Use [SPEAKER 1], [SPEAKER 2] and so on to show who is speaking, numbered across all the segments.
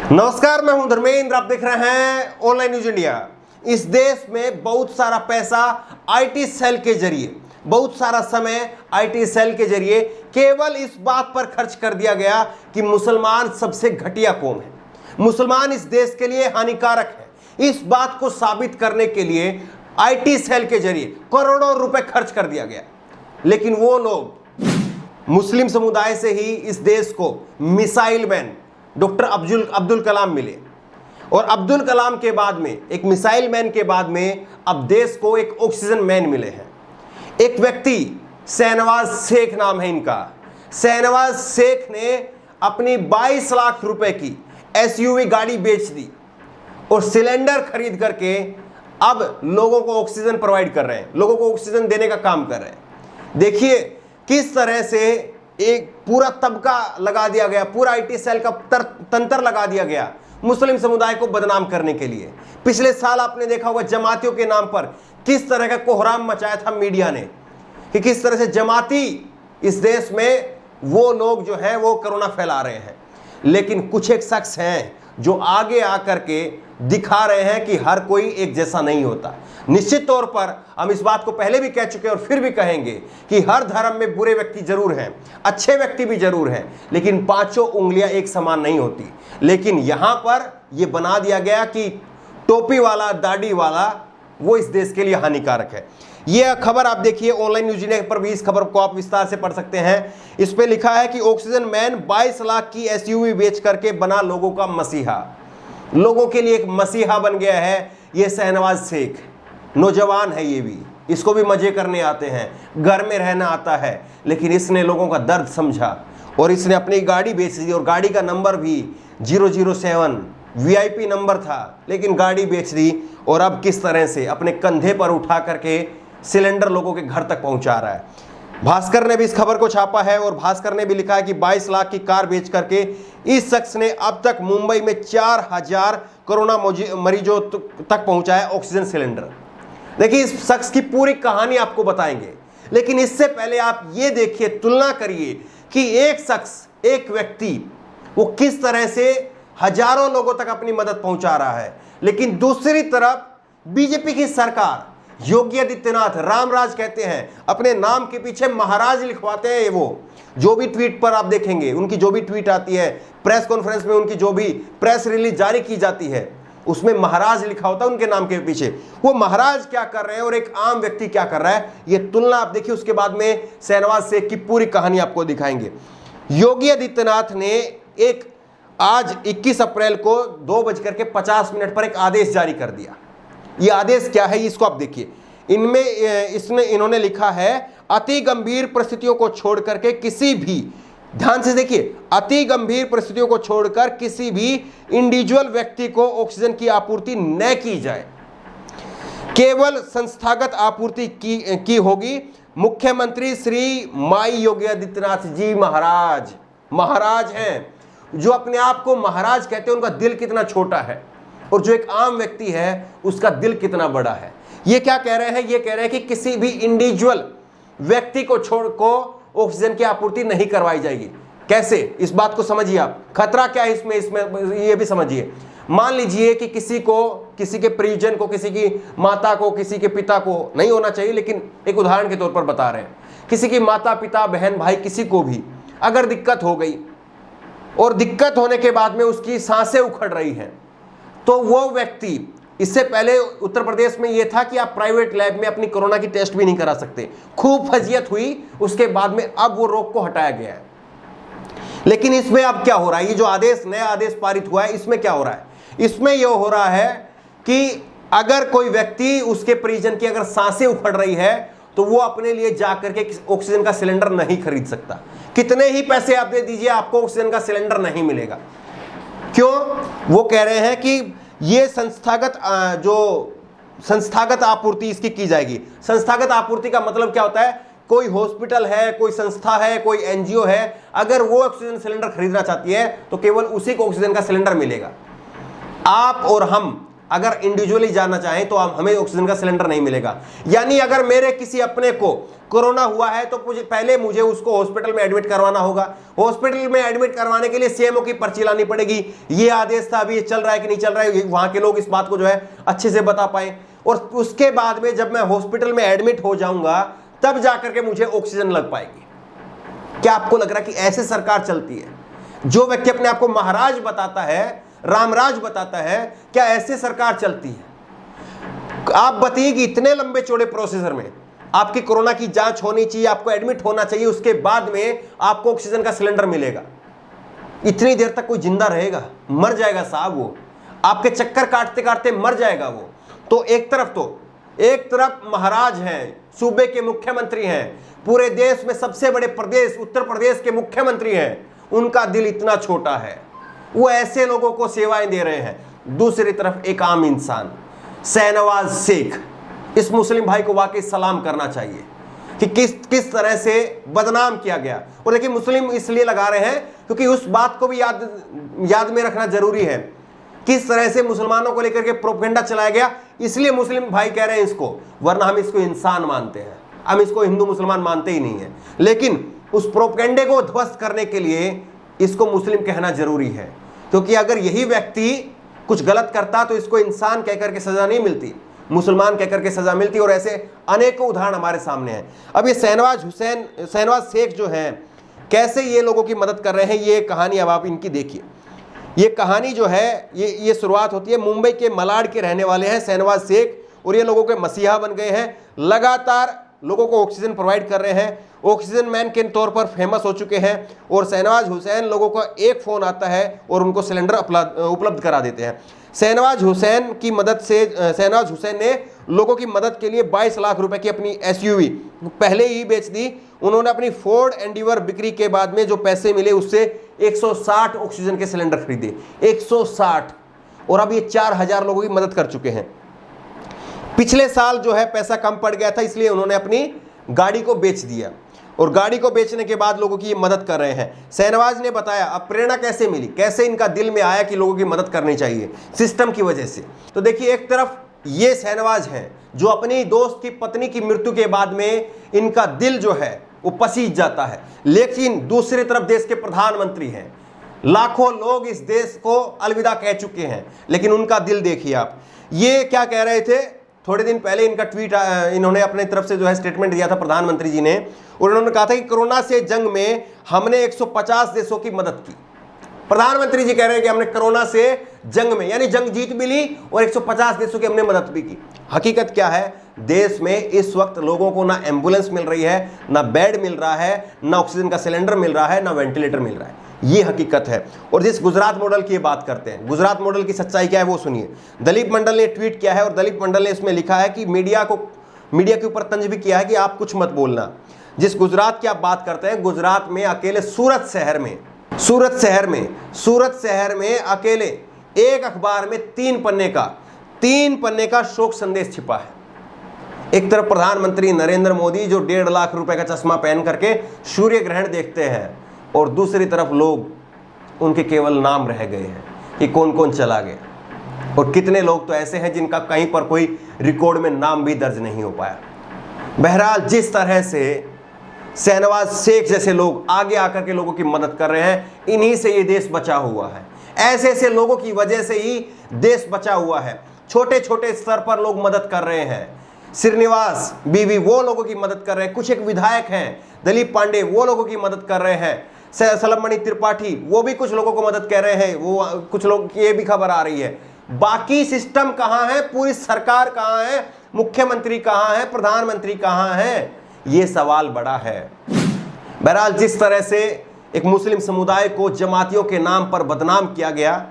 [SPEAKER 1] नमस्कार, मैं हूं धर्मेंद्र। आप देख रहे हैं ऑनलाइन न्यूज इंडिया। इस देश में बहुत सारा पैसा आईटी सेल के जरिए, बहुत सारा समय आईटी सेल के जरिए केवल इस बात पर खर्च कर दिया गया कि मुसलमान सबसे घटिया कौम है, मुसलमान इस देश के लिए हानिकारक है। इस बात को साबित करने के लिए आईटी सेल के जरिए करोड़ों रुपए खर्च कर दिया गया। लेकिन वो लोग मुस्लिम समुदाय से ही इस देश को missile man doctor Abdul Kalam मिले, और अब्दुल कलाम के बाद में, एक मिसाइल मैन के बाद में अब देश को एक ऑक्सीजन मैन मिले हैं। एक व्यक्ति शहनवाज शेख नाम है इनका। शहनवाज शेख ने अपनी 22 लाख रुपए की एसयूवी गाड़ी बेच दी और सिलेंडर खरीद करके अब लोगों को ऑक्सीजन प्रोवाइड कर रहे हैं, लोगों को ऑक्सीजन देने का काम कर रहे हैं। देखिए किस तरह से एक पूरा तबका लगा दिया गया, पूरा आईटी सेल का तंत्र लगा दिया गया मुस्लिम समुदाय को बदनाम करने के लिए। पिछले साल आपने देखा होगा जमातियों के नाम पर किस तरह का कोहराम मचाया था मीडिया ने, कि किस तरह से जमाती इस देश में वो लोग जो हैं वो कोरोना फैला रहे हैं। लेकिन कुछ एक शख्स हैं जो आगे आकर के दिखा रहे हैं कि हर कोई एक जैसा नहीं होता। निश्चित तौर पर हम इस बात को पहले भी कह चुके हैं और फिर भी कहेंगे कि हर धर्म में बुरे व्यक्ति जरूर हैं, अच्छे व्यक्ति भी जरूर हैं, लेकिन पांचों उंगलियां एक समान नहीं होती। लेकिन यहां पर यह बना दिया गया कि टोपी वाला, दाढ़ी वाला वो इस देश के लिए हानिकारक है। यह खबर आप देखिए ऑनलाइन न्यूज इंडिया पर भी, इस खबर को आप विस्तार से पढ़ सकते हैं। इस पे लिखा है कि ऑक्सीजन मैन 22 लाख की एसयूवी बेच करके बना लोगों का मसीहा, लोगों के लिए एक मसीहा बन गया है ये शहनवाज शेख। नौजवान है ये भी, इसको भी मजे करने आते हैं, घर में रहना आता है, लेकिन इसने लोगों का दर्द समझा और इसने अपनी गाड़ी बेच दी, और गाड़ी का नंबर भी 007 वीआईपी नंबर था, लेकिन गाड़ी बेच दी। और अब किस तरह से अपने कंधे पर उठा करके सिलेंडर लोगों के घर तक पहुंचा रहा है। भास्कर ने भी इस खबर को छापा है और भास्कर ने भी लिखा है कि 22 लाख की कार बेच करके इस शख्स ने अब तक मुंबई में 4000 कोरोना मरीजों तक पहुंचाया ऑक्सीजन सिलेंडर। देखिए इस शख्स की पूरी कहानी आपको बताएंगे, लेकिन इससे पहले आप ये देखिए, तुलना करिए कि एक शख्स, एक व्यक्ति वो किस तरह से हजारों लोगों तक अपनी मदद पहुंचा रहा है। लेकिन दूसरी तरफ बीजेपी की सरकार, योगी आदित्यनाथ, रामराज कहते हैं, अपने नाम के पीछे महाराज लिखवाते हैं। वो जो भी ट्वीट पर आप देखेंगे, उनकी जो भी ट्वीट आती है, प्रेस कॉन्फ्रेंस में उनकी जो भी प्रेस रिलीज जारी की जाती है, उसमें महाराज लिखा होता है उनके नाम के पीछे। वो महाराज क्या कर रहे हैं और एक आम व्यक्ति क्या कर रहा है, ये तुलना आप देखिए। उसके बाद में शहनवाज शेख की पूरी कहानी आपको दिखाएंगे। योगी आदित्यनाथ ने एक आज 21 अप्रैल को 2:50 पर एक आदेश जारी कर दिया। ये आदेश क्या है इसको आप देखिए। इन्होंने लिखा है, अति गंभीर परिस्थितियों को छोड़ करके किसी भी, ध्यान से देखिए, अति गंभीर परिस्थितियों को छोड़कर किसी भी इंडिविजुअल व्यक्ति को ऑक्सीजन की आपूर्ति न की जाए, केवल संस्थागत आपूर्ति की होगी। मुख्यमंत्री श्री माई योगी आदित्यनाथ जी महाराज हैं, जो अपने आप को महाराज कहते हैं, उनका दिल कितना छोटा है, और जो एक आम व्यक्ति है उसका दिल कितना बड़ा है। ये क्या कह रहे हैं, ये कह रहे हैं कि किसी भी इंडिविजुअल व्यक्ति को छोड़ को ऑक्सीजन की आपूर्ति नहीं करवाई जाएगी। कैसे, इस बात को समझिए आप। खतरा क्या है इसमें ये भी समझिए। मान लीजिए कि किसी को, किसी के परिजन को, किसी की माता को, किसी के पिता को, नहीं होना चाहिए लेकिन एक उदाहरण के तौर पर बता रहे हैं, किसी की माता, पिता, बहन, भाई, किसी को भी अगर दिक्कत हो गई और दिक्कत होने के बाद में उसकी सांसें उखड़ रही हैं, तो वो व्यक्ति, इससे पहले उत्तर प्रदेश में यह था कि आप प्राइवेट लैब में अपनी कोरोना की टेस्ट भी नहीं करा सकते, खूब फजीयत हुई, उसके बाद में अब वो रोक को हटाया गया है। लेकिन इसमें अब क्या हो रहा है, ये जो आदेश, नया आदेश पारित हुआ है, इसमें क्या हो रहा है, इसमें यह हो रहा है कि अगर कोई व्यक्ति, उसके परिजन की अगर सांसें उखड़ रही है, तो वो अपने लिए जाकर के ऑक्सीजन का सिलेंडर नहीं खरीद सकता। कितने ही पैसे आप दे दीजिए, आपको ऑक्सीजन का सिलेंडर नहीं मिलेगा। क्यों? वो कह रहे हैं कि ये संस्थागत आपूर्ति इसकी की जाएगी। संस्थागत आपूर्ति का मतलब क्या होता है, कोई हॉस्पिटल है, कोई संस्था है, कोई एनजीओ है, अगर वो ऑक्सीजन सिलेंडर खरीदना चाहती है तो केवल उसी को ऑक्सीजन का सिलेंडर मिलेगा। आप और हम अगर इंडिविजुअली जाना चाहें तो हमें ऑक्सीजन का सिलेंडर नहीं मिलेगा। यानी अगर मेरे किसी अपने को कोरोना हुआ है तो पहले मुझे उसको हॉस्पिटल में एडमिट करवाना होगा, हॉस्पिटल में एडमिट करवाने के लिए सीएमओ की पर्ची लानी पड़ेगी। ये आदेश था, अभी ये चल रहा है कि नहीं चल रहा है, वहां के लोग इस बात को जो है अच्छे से बता पाए। और उसके बाद में जब मैं हॉस्पिटल में एडमिट हो जाऊंगा तब जाकर के मुझे ऑक्सीजन लग पाएगी। क्या आपको लग रहा है कि ऐसे सरकार चलती है? जो व्यक्ति अपने आप को महाराज बताता है, रामराज बताता है, क्या ऐसे सरकार चलती है? आप बताइए कि इतने लंबे चौड़े प्रोसीजर में आपकी कोरोना की जांच होनी चाहिए, आपको एडमिट होना चाहिए, उसके बाद में आपको ऑक्सीजन का सिलेंडर मिलेगा। इतनी देर तक कोई जिंदा रहेगा? मर जाएगा साहब, वो आपके चक्कर काटते काटते मर जाएगा वो। तो एक तरफ महाराज हैं, सूबे के मुख्यमंत्री हैं, पूरे देश में सबसे बड़े प्रदेश उत्तर प्रदेश के मुख्यमंत्री हैं, उनका दिल इतना छोटा है, वो ऐसे लोगों को सेवाएं दे रहे हैं। दूसरी तरफ एक आम इंसान शहनवाज शेख, इस मुस्लिम भाई को वाकई सलाम करना चाहिए कि किस तरह से बदनाम किया गया। और देखिए, मुस्लिम इसलिए लगा रहे हैं क्योंकि उस बात को भी याद में रखना जरूरी है, किस तरह से मुसलमानों को लेकर के प्रोपेगेंडा चलाया गया, इसलिए मुस्लिम भाई कह रहे हैं इसको, वरना हम इसको इंसान मानते हैं, हम इसको हिंदू मुसलमान मानते ही नहीं है। लेकिन उस प्रोपेगेंडे को ध्वस्त करने के लिए इसको मुस्लिम कहना जरूरी है, क्योंकि अगर यही व्यक्ति कुछ गलत करता तो इसको इंसान कहकर के सजा नहीं मिलती, मुसलमान कहकर के सजा मिलती। और ऐसे अनेकों उदाहरण हमारे सामने हैं। अब ये शहनवाज शेख जो हैं, कैसे ये लोगों की मदद कर रहे हैं, ये कहानी अब आप इनकी देखिए। ये कहानी जो है, ये शुरुआत होती है, मुंबई के मलाड के रहने वाले हैं शहनवाज शेख, और ये लोगों के मसीहा बन गए हैं, लगातार लोगों को ऑक्सीजन प्रोवाइड कर रहे हैं, ऑक्सीजन मैन के तौर पर फेमस हो चुके हैं। और शहनवाज हुसैन, लोगों का एक फ़ोन आता है और उनको सिलेंडर उपलब्ध करा देते हैं। शहनवाज हुसैन की मदद से शहनवाज हुसैन ने लोगों की मदद के लिए 22 लाख रुपए की अपनी एसयूवी पहले ही बेच दी। उन्होंने अपनी फोर्ड एंडीवर बिक्री के बाद में जो पैसे मिले उससे 160 ऑक्सीजन के सिलेंडर खरीदे, 160, और अब ये 4000 लोगों की मदद कर चुके हैं। पिछले साल जो है पैसा कम पड़ गया था, इसलिए उन्होंने अपनी गाड़ी को बेच दिया, और गाड़ी को बेचने के बाद लोगों की मदद कर रहे हैं। शहनवाज ने बताया अब प्रेरणा कैसे मिली, कैसे इनका दिल में आया कि लोगों की मदद करनी चाहिए सिस्टम की वजह से। तो देखिए, एक तरफ ये शहनवाज हैं जो अपनी दोस्त की पत्नी की मृत्यु के बाद में इनका दिल जो है वो पसीज जाता है, लेकिन दूसरी तरफ देश के प्रधानमंत्री हैं, लाखों लोग इस देश को अलविदा कह चुके हैं, लेकिन उनका दिल देखिए आप। ये क्या कह रहे थे, थोड़े दिन पहले इनका ट्वीट, इन्होंने अपने तरफ से जो है स्टेटमेंट दिया था प्रधानमंत्री जी ने, और उन्होंने कहा था कि कोरोना से जंग में हमने 150 देशों की मदद की। प्रधानमंत्री जी कह रहे हैं कि हमने कोरोना से जंग में, यानी जंग जीत भी ली और 150 देशों की हमने मदद भी की। हकीकत क्या है, देश में इस वक्त लोगों को ना एम्बुलेंस मिल रही है, ना बेड मिल रहा है, ना ऑक्सीजन का सिलेंडर मिल रहा है, ना वेंटिलेटर मिल रहा है, ये हकीकत है। और जिस गुजरात मॉडल की बात करते हैं, गुजरात मॉडल की सच्चाई क्या है वो सुनिए। दलीप मंडल ने ट्वीट किया है, और दलीप मंडल ने इसमें लिखा है कि मीडिया के ऊपर तंज भी किया है कि आप कुछ मत बोलना। जिस गुजरात की आप बात करते हैं, गुजरात में अकेले सूरत शहर में अकेले एक अखबार में 3 पन्ने का शोक संदेश छिपा है। एक तरफ प्रधानमंत्री नरेंद्र मोदी जो 1.5 लाख रुपए का चश्मा पहन करके सूर्य ग्रहण देखते हैं, और दूसरी तरफ लोग उनके केवल नाम रह गए हैं कि कौन कौन चला गया, और कितने लोग तो ऐसे हैं जिनका कहीं पर कोई रिकॉर्ड में नाम भी दर्ज नहीं हो पाया। बहरहाल, जिस तरह से शहनवाज शेख जैसे लोग आगे आकर के लोगों की मदद कर रहे हैं, इन्हीं से ये देश बचा हुआ है। ऐसे ऐसे लोगों की वजह से ही देश बचा हुआ है। छोटे छोटे स्तर पर लोग मदद कर रहे हैं। श्रीनिवास बीवी वो लोगों की मदद कर रहे हैं, कुछ एक विधायक हैं दिलीप पांडे वो लोगों की मदद कर रहे हैं, सलमणि त्रिपाठी वो भी कुछ लोगों को मदद कर रहे हैं, वो कुछ लोग की ये भी खबर आ रही है। बाकी सिस्टम कहाँ है, पूरी सरकार कहाँ है, मुख्यमंत्री कहाँ है, प्रधानमंत्री कहाँ है, ये सवाल बड़ा है। बहरहाल, जिस तरह से एक मुस्लिम समुदाय को जमातियों के नाम पर बदनाम किया गया,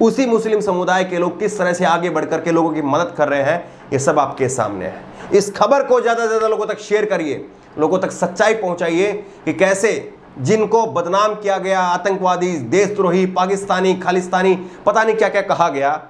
[SPEAKER 1] उसी मुस्लिम समुदाय के लोग किस तरह से आगे बढ़कर के लोगों की मदद कर रहे हैं, ये सब आपके सामने है। इस खबर को ज़्यादा से ज़्यादा लोगों तक शेयर करिए, लोगों तक सच्चाई पहुंचाइए कि कैसे जिनको बदनाम किया गया, आतंकवादी, देशद्रोही, पाकिस्तानी, खालिस्तानी, पता नहीं क्या क्या कहा गया,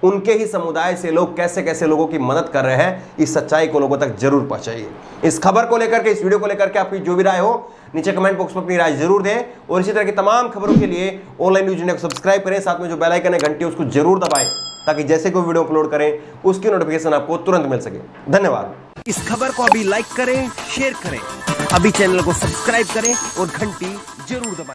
[SPEAKER 1] उनके ही समुदाय से लोग कैसे कैसे लोगों की मदद कर रहे हैं, इस सच्चाई को लोगों तक जरूर पहुंचाइए। इस खबर को लेकर के, इस वीडियो को लेकर के आपकी जो भी राय हो नीचे कमेंट बॉक्स में अपनी राय जरूर दें, और इसी तरह की तमाम खबरों के लिए ऑनलाइन न्यूज़ इंडिया को सब्सक्राइब करें, साथ में जो बेल आइकन है घंटी उसको जरूर दबाएं, ताकि जैसे कोई वीडियो अपलोड करें उसकी नोटिफिकेशन आपको तुरंत मिल सके। धन्यवाद। इस खबर को अभी लाइक करें, शेयर करें, अभी चैनल को सब्सक्राइब करें और घंटी जरूर दबाएं।